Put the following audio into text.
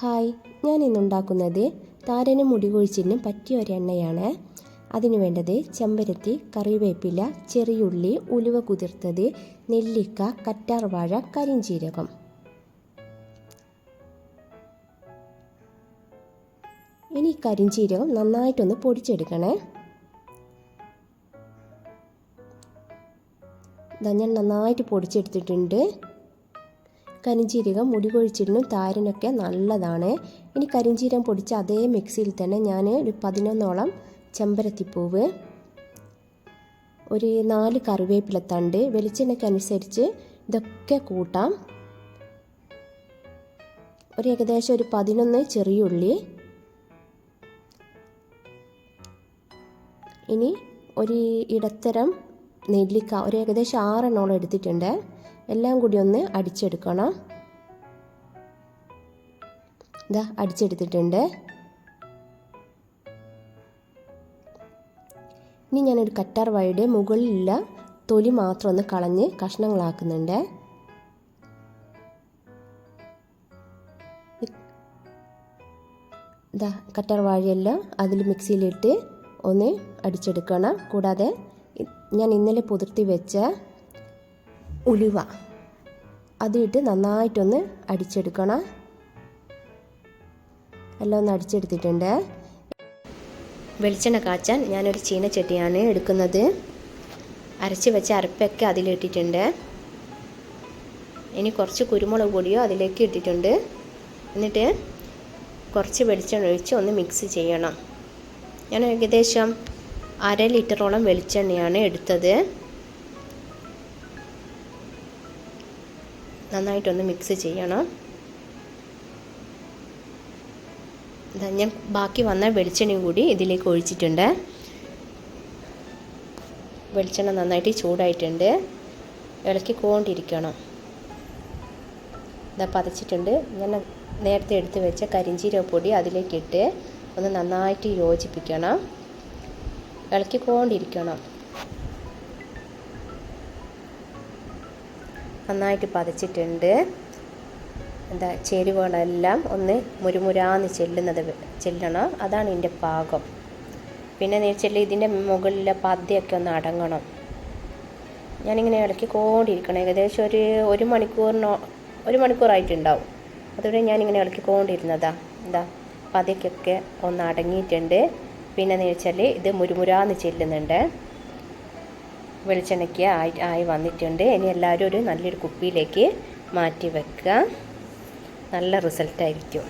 Hi, ഞാൻ ഇന്നുണ്ടാക്കുന്നത് താരനും മുടി കൊഴിച്ചിലിനും പറ്റിയ ഒരു എണ്ണയാണ്. അതിനു വേണ്ടത് ചെമ്പരത്തി, കറിവേപ്പില, ചെറിയുള്ളി, ഉലുവ കുതിർത്തത്, നെല്ലിക്ക, കറ്റാർവാഴ, കരിഞ്ചീരകം. ഇനി കരിഞ്ചീരകം നന്നായിട്ടൊന്ന് പൊടിച്ചെടുക്കണേ. ഞാൻ നന്നായിട്ട് പൊടിച്ചെടുത്തിട്ടുണ്ട്. കരിഞ്ചീരകം മുടി കൊഴിച്ചിലിനും താരനൊക്കെ നല്ലതാണ്. ഇനി കരിഞ്ചീരകം പൊടിച്ച അതേ മിക്സിയിൽ തന്നെ ഞാൻ ഒരു 11ഓളം ചെമ്പരത്തിപ്പൂവ്, ഒരു 4 കറിവേപ്പിലത്തണ്ട്, വെളിച്ചെണ്ണയ്ക്കനുസരിച്ച് ഇതൊക്കെ കൂട്ടാം. ഏകദേശം ഒരു 11 ചെറിയുള്ളി, ഇനി ഒരു ഇടത്തരം നെല്ലിക്ക, ഏകദേശം 6 എണ്ണോളം എടുത്തിട്ടുണ്ട്. എല്ലാം കൂടി ഒന്ന് അടിച്ചെടുക്കണം. ഇതാ അടിച്ചെടുത്തിട്ടുണ്ട്. ഇനി ഞാനൊരു കറ്റാർവാഴയുടെ മുകളിലുള്ള തൊലി മാത്രം ഒന്ന് കളഞ്ഞ് കഷ്ണങ്ങളാക്കുന്നുണ്ട്. ഇതാ കറ്റാർവാഴയെല്ലാം അതിൽ മിക്സിയിലിട്ട് ഒന്ന് അടിച്ചെടുക്കണം. കൂടാതെ ഞാൻ ഇന്നലെ പുതിർത്തി വെച്ച ഉലുവ അതിട്ട് നന്നായിട്ടൊന്ന് അടിച്ചെടുക്കണം. എല്ലാം ഒന്ന് അടിച്ചെടുത്തിട്ടുണ്ട്. വെളിച്ചെണ്ണ കാച്ചാൻ ഞാനൊരു ചീനച്ചട്ടിയാണ് എടുക്കുന്നത്. അരച്ച് വെച്ച അരപ്പൊക്കെ അതിലിട്ടിട്ടുണ്ട്. ഇനി കുറച്ച് കുരുമുളക് പൊടിയോ അതിലേക്ക് ഇട്ടിട്ടുണ്ട്. എന്നിട്ട് കുറച്ച് വെളിച്ചെണ്ണ ഒഴിച്ച് ഒന്ന് മിക്സ് ചെയ്യണം. ഞാൻ ഏകദേശം 1/2 ലിറ്ററോളം വെളിച്ചെണ്ണയാണ് എടുത്തത്. നന്നായിട്ടൊന്ന് മിക്സ് ചെയ്യണം. ഞാൻ ബാക്കി വന്ന വെളിച്ചെണ്ണയും കൂടി ഇതിലേക്ക് ഒഴിച്ചിട്ടുണ്ട്. വെളിച്ചെണ്ണ നന്നായിട്ട് ചൂടായിട്ടുണ്ട്. ഇളക്കിക്കൊണ്ടിരിക്കണം. ഇതാ പതച്ചിട്ടുണ്ട്. ഞാൻ നേരത്തെ എടുത്ത് വെച്ച കരിഞ്ചീരകപ്പൊടി അതിലേക്കിട്ട് ഒന്ന് നന്നായിട്ട് യോജിപ്പിക്കണം. ഇളക്കിക്കൊണ്ടിരിക്കണം. നന്നായിട്ട് പതച്ചിട്ടുണ്ട്. ചേരുവകളെല്ലാം ഒന്ന് മുരുമുരാന്ന് ചെല്ലണം. അതാണ് ഇതിൻ്റെ പാകം. പിന്നെ നേരിച്ചെല്ലി ഇതിൻ്റെ മുകളിലെ പതയൊക്കെ ഒന്ന് അടങ്ങണം. ഞാനിങ്ങനെ ഇളക്കിക്കൊണ്ടിരിക്കണം. ഏകദേശം ഒരു മണിക്കൂറായിട്ടുണ്ടാവും. അതുകൊണ്ട് ഞാനിങ്ങനെ ഇളക്കിക്കൊണ്ടിരുന്നതാ. പതയ്ക്കൊക്കെ ഒന്ന് അടങ്ങിയിട്ടുണ്ട്. പിന്നെ നേരിച്ചാൽ ഇത് മുരുമുരാന്ന് ചെല്ലുന്നുണ്ട്. വെളിച്ചെണ്ണയ്ക്ക് ആയി വന്നിട്ടുണ്ട്. ഇനി എല്ലാവരും നല്ലൊരു കുപ്പിയിലേക്ക് മാറ്റി വെക്കുക. നല്ല റിസൾട്ടായിരിക്കും.